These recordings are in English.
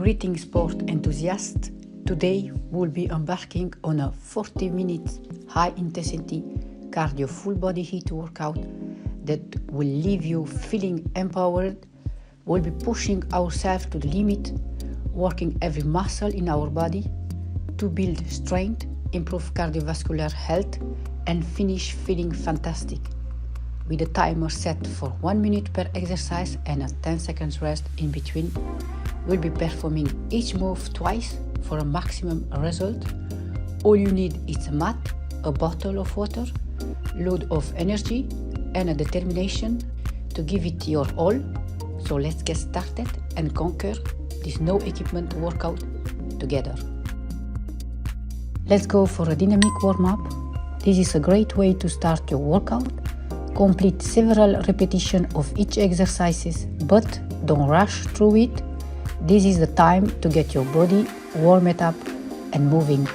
Greeting sport enthusiasts. Today we'll be embarking on a 40-minute high-intensity cardio full-body HIIT workout that will leave you feeling empowered. We'll be pushing ourselves to the limit, working every muscle in our body to build strength, improve cardiovascular health, and finish feeling fantastic. With a timer set for 1 minute per exercise and a 10 seconds rest in between, we'll be performing each move twice for a maximum result. All you need is a mat, a bottle of water, load of energy, and a determination to give it your all. So let's get started and conquer this no equipment workout together. Let's go for a dynamic warm-up. This is a great way to start your workout. Complete several repetitions of each exercises, but don't rush through it. This is the time to get your body warmed up and moving.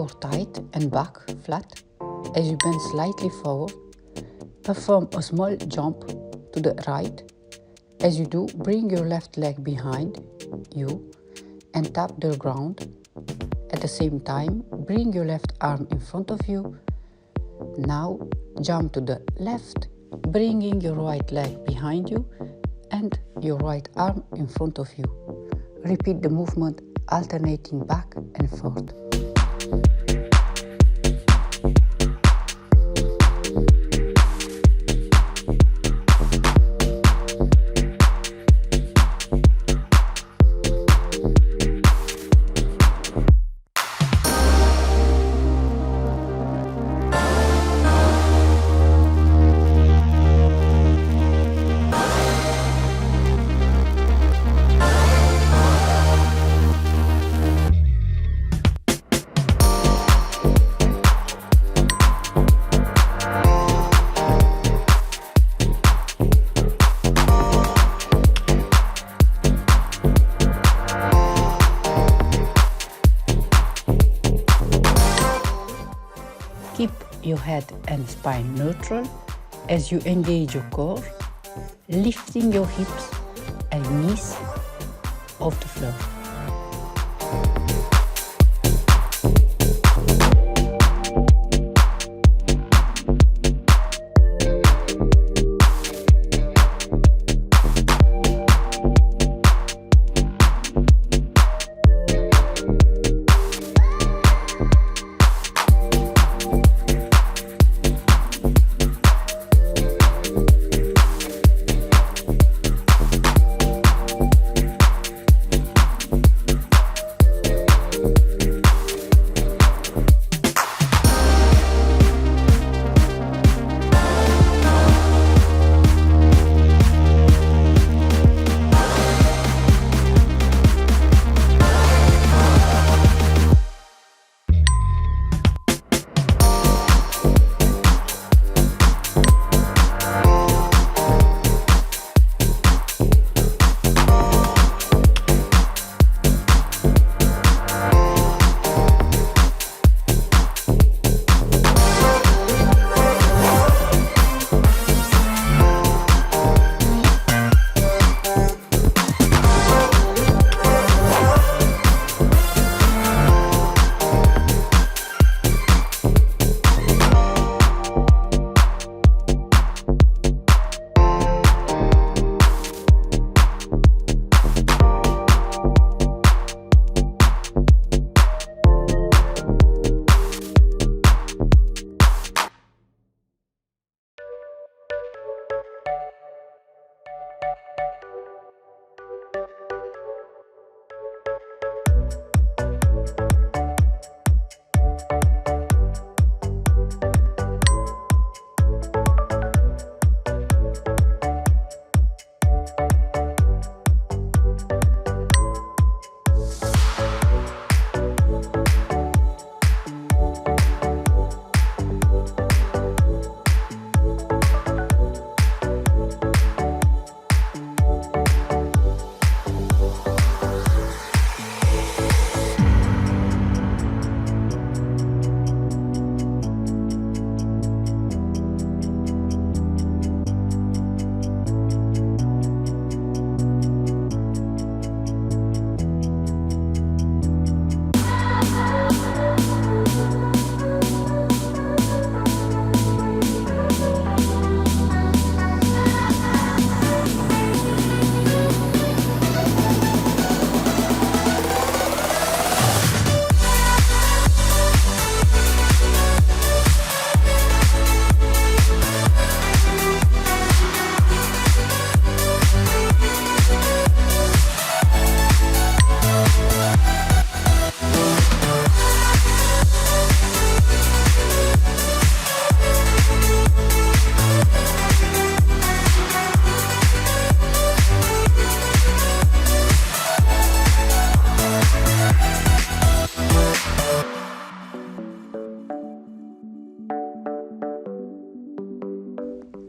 core tight and back flat as you bend slightly forward. Perform a small jump to the right. As you do, bring your left leg behind you and tap the ground. At the same time, bring your left arm in front of you. Now jump to the left, bringing your right leg behind you and your right arm in front of you. Repeat the movement, alternating back and forth. Keep your head and spine neutral as you engage your core, lifting your hips and knees off the floor.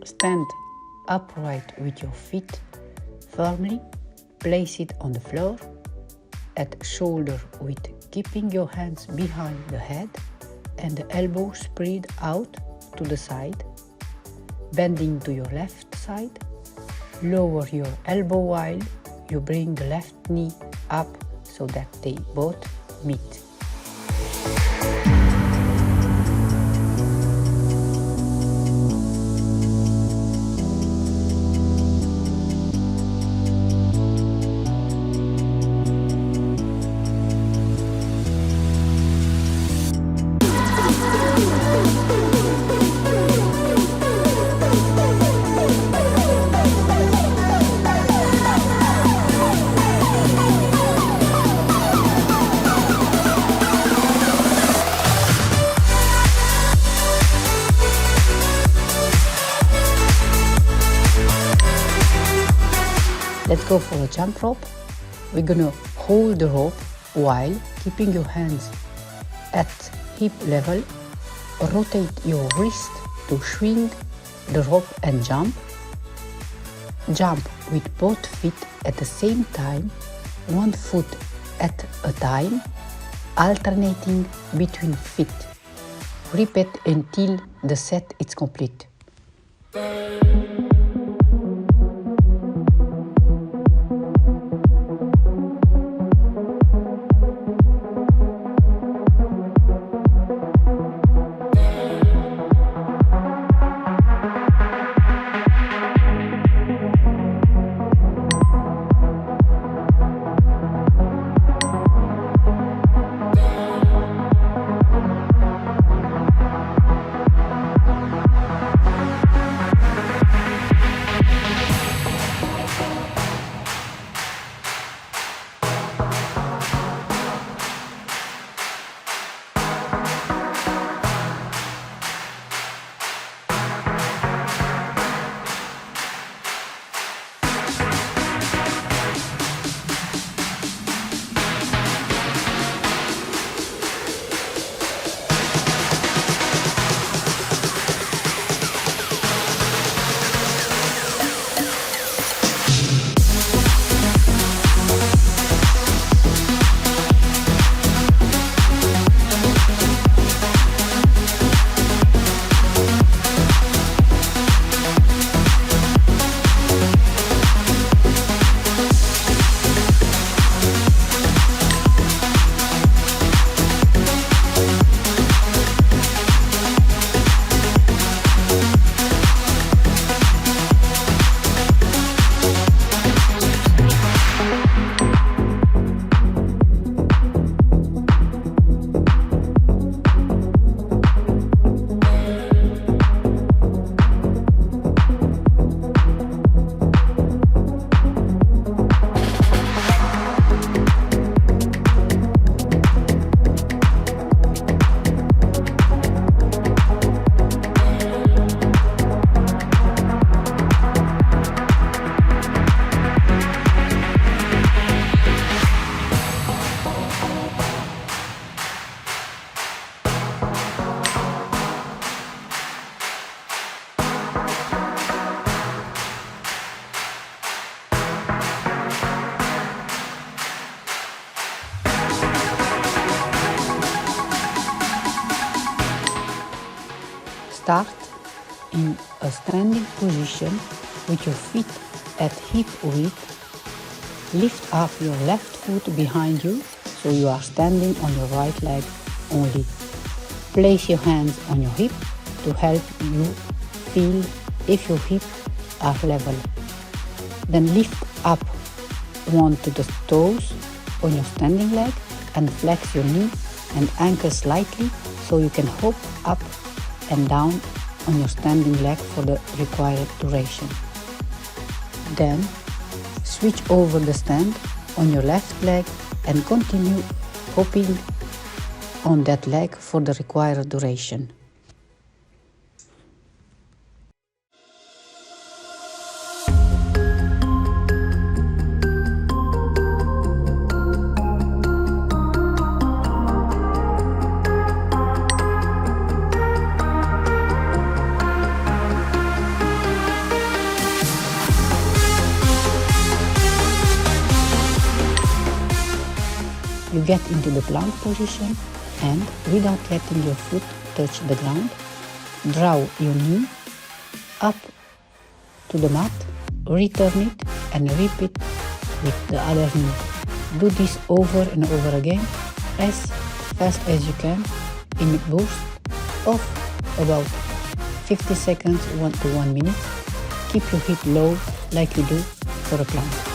Stand upright with your feet firmly, place it on the floor, at shoulder width, keeping your hands behind the head. and the elbow spread out to the side, bending to your left side. Lower your elbow while you bring the left knee up so that they both meet. Let's go for a jump rope. We're gonna hold the rope while keeping your hands at hip level. Rotate your wrist to swing the rope and jump. Jump with both feet at the same time, one foot at a time, alternating between feet. Repeat until the set is complete. Start in a standing position with your feet at hip width. Lift up your left foot behind you so you are standing on your right leg only. Place your hands on your hip to help you feel if your hips are level. Then lift up one to the toes on your standing leg and flex your knee and ankle slightly so you can hop up and down on your standing leg for the required duration. Then switch over the stand on your left leg and continue hopping on that leg for the required duration. You get into the plank position and without letting your foot touch the ground, draw your knee up to the mat, return it and repeat with the other knee. Do this over and over again as fast as you can in a burst of about 50 seconds, 1 to 1 minute. Keep your hip low like you do for a plank.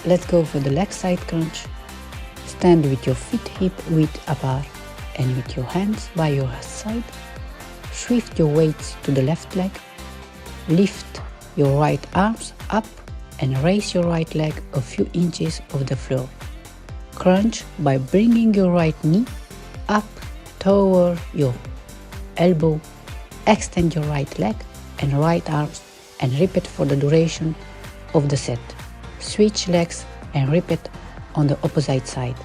Let's go for the leg side crunch. Stand with your feet hip width apart and with your hands by your side. Shift your weights to the left leg. Lift your right arms up and raise your right leg a few inches off the floor. Crunch by bringing your right knee up toward your elbow. Extend your right leg and right arms and repeat for the duration of the set. Switch legs and repeat on the opposite side.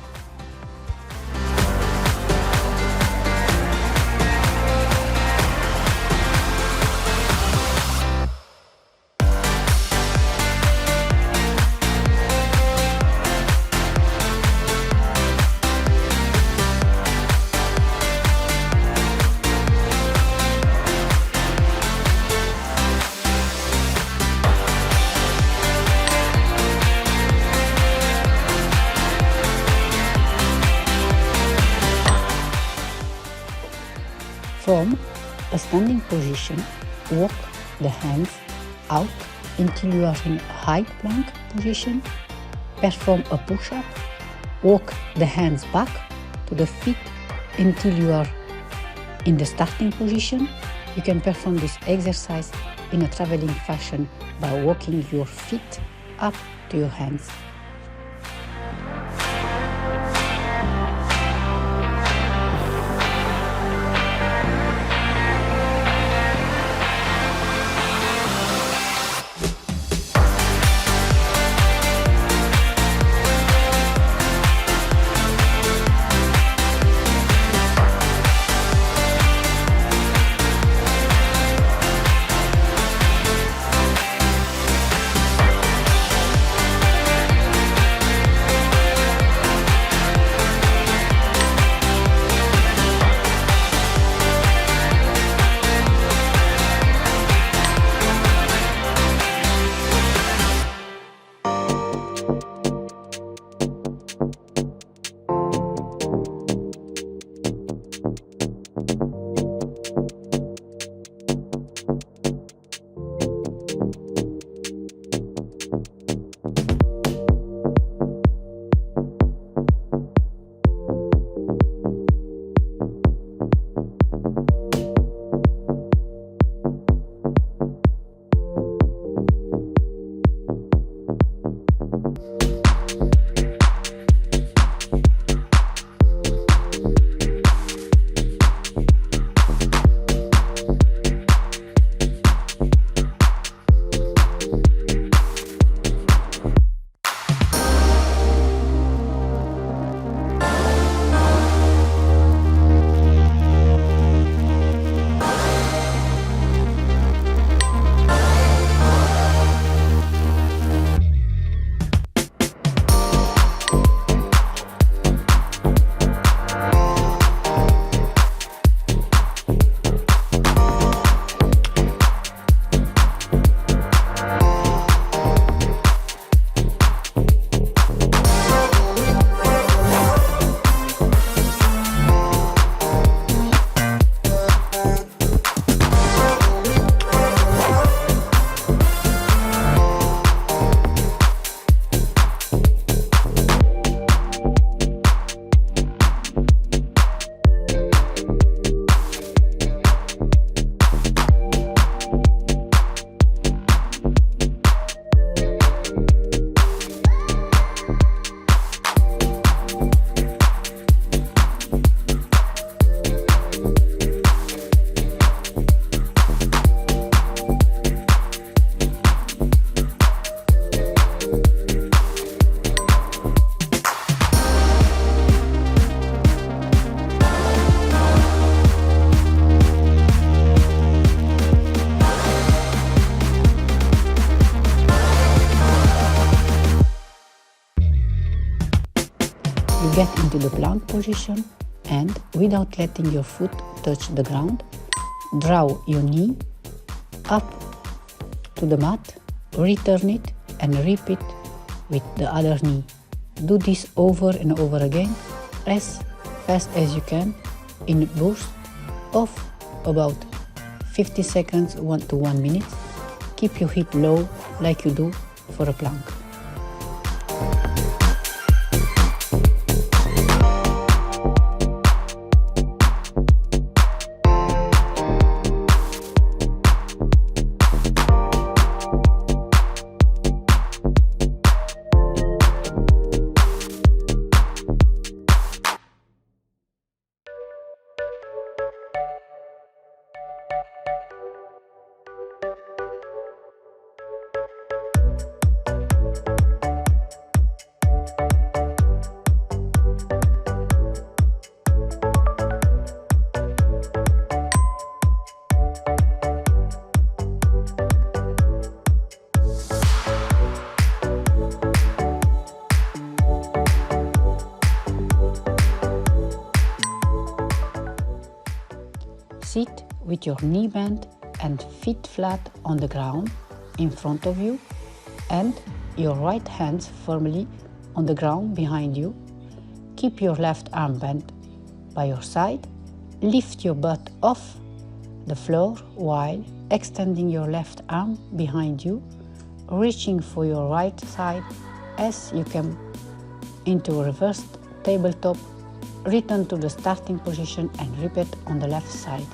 From a standing position, walk the hands out until you are in a high plank position. Perform a push-up. Walk the hands back to the feet until you are in the starting position. You can perform this exercise in a traveling fashion by walking your feet up to your hands. get into the plank position and, without letting your foot touch the ground, draw your knee up to the mat, return it and repeat with the other knee. Do this over and over again as fast as you can in bursts of about 50 seconds to 1 minute. Keep your hip low like you do for a plank. Sit with your knee bent and feet flat on the ground in front of you and your right hands firmly on the ground behind you. Keep your left arm bent by your side. Lift your butt off the floor while extending your left arm behind you, reaching for your right side as you come into a reversed tabletop. Return to the starting position and repeat on the left side.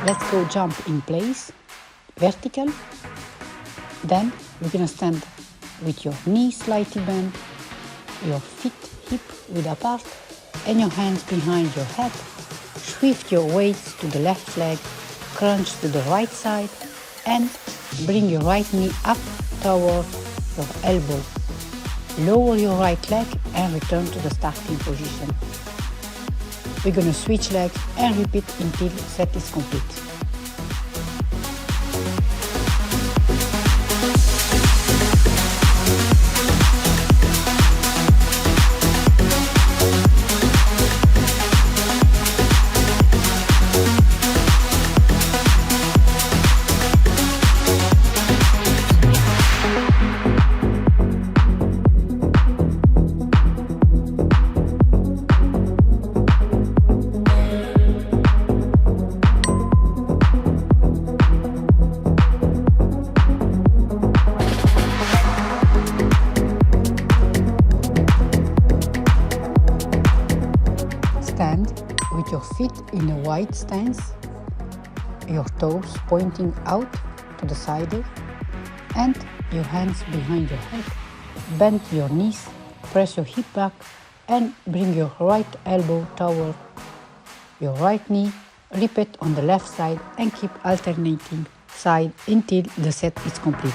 Let's go jump in place, vertical. Then we're gonna stand with your knees slightly bent, your feet hip width apart, and your hands behind your head. Shift your weights to the left leg, crunch to the right side, and bring your right knee up toward your elbow. Lower your right leg and return to the starting position. We're going to switch legs and repeat until the set is complete. Stand with your feet in a wide stance, your toes pointing out to the side, and your hands behind your head. Bend your knees, press your hip back, and bring your right elbow toward your right knee. Repeat on the left side and keep alternating side until the set is complete.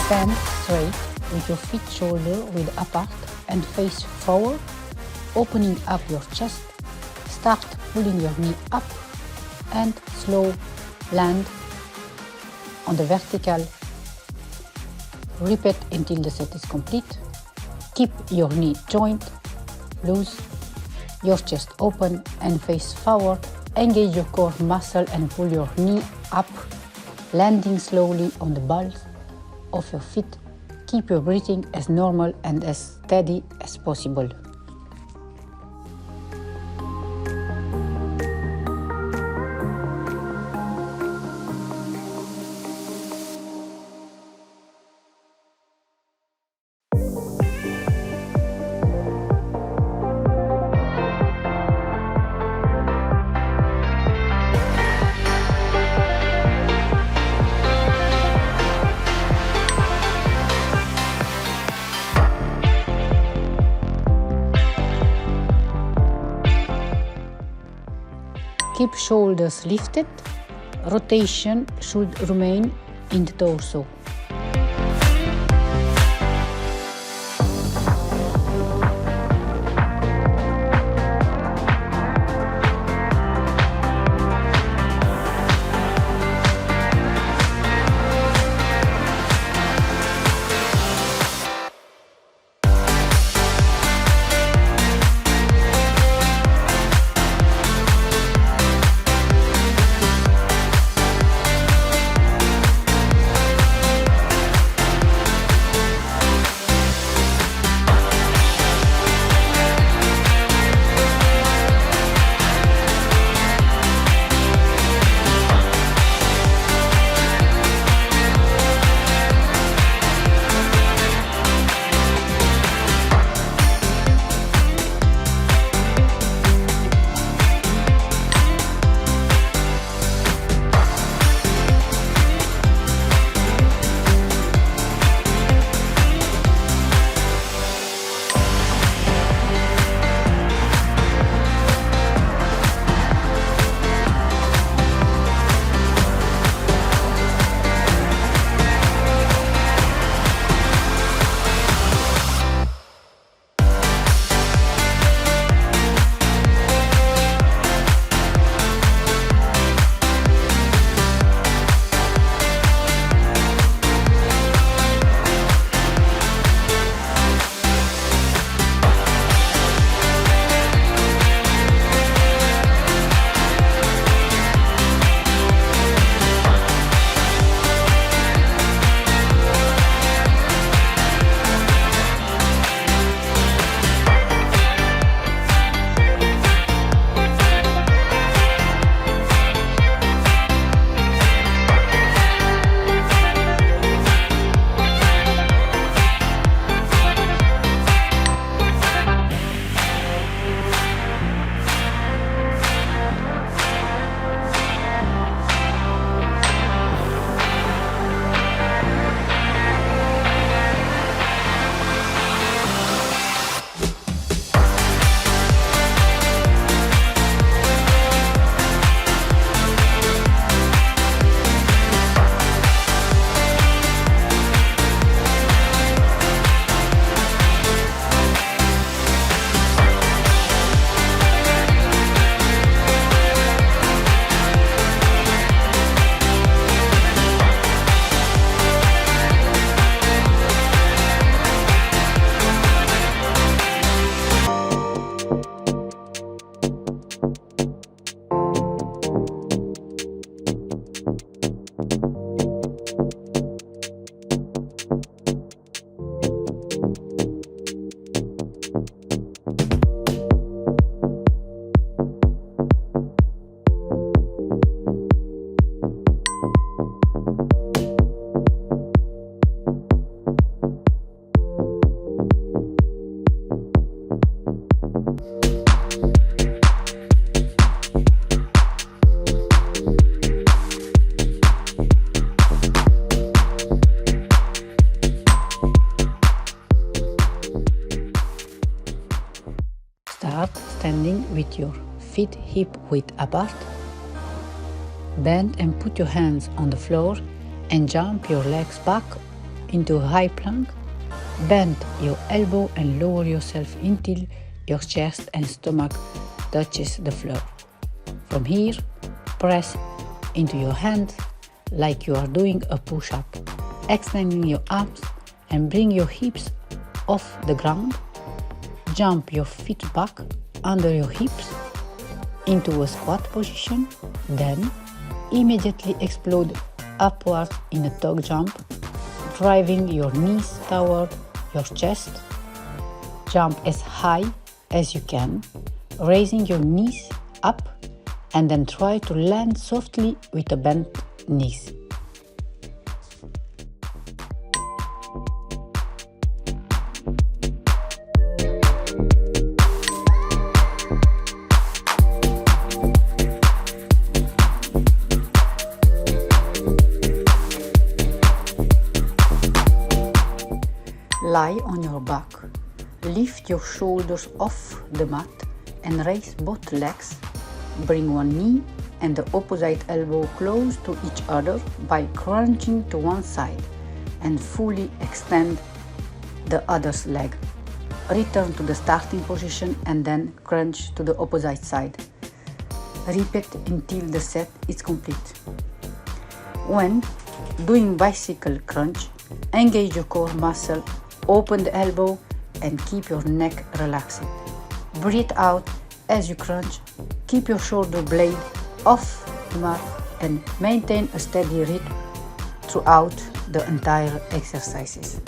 Stand straight with your feet shoulder width apart and face forward, opening up your chest. Start pulling your knee up and slow land on the vertical. Repeat until the set is complete. Keep your knee joint loose, your chest open and face forward. Engage your core muscle and pull your knee up, landing slowly on the balls of your feet. Keep your breathing as normal and as steady as possible. Keep shoulders lifted. Rotation should remain in the torso. Start standing with your feet hip width apart. Bend and put your hands on the floor and jump your legs back into a high plank. Bend your elbow and lower yourself until your chest and stomach touches the floor. From here, press into your hands like you are doing a push-up, extending your arms and bring your hips off the ground. Jump your feet back under your hips into a squat position, then immediately explode upward in a dog jump, driving your knees toward your chest. Jump as high as you can, raising your knees up, and then try to land softly with the bent knees. Lie on your back, lift your shoulders off the mat and raise both legs. Bring one knee and the opposite elbow close to each other by crunching to one side and fully extend the other leg. Return to the starting position and then crunch to the opposite side. Repeat until the set is complete. When doing bicycle crunch, engage your core muscle, open the elbow and keep your neck relaxed. Breathe out as you crunch, keep your shoulder blade off the mat and maintain a steady rhythm throughout the entire exercises.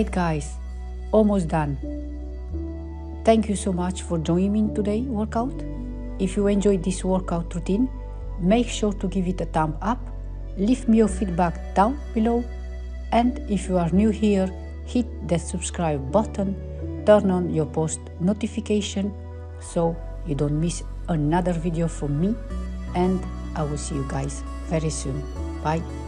Alright guys, almost done. Thank you so much for joining me in today's workout. If you enjoyed this workout routine, make sure to give it a thumb up, leave me your feedback down below, and if you are new here, hit that subscribe button, turn on your post notification so you don't miss another video from me, and I will see you guys very soon. Bye.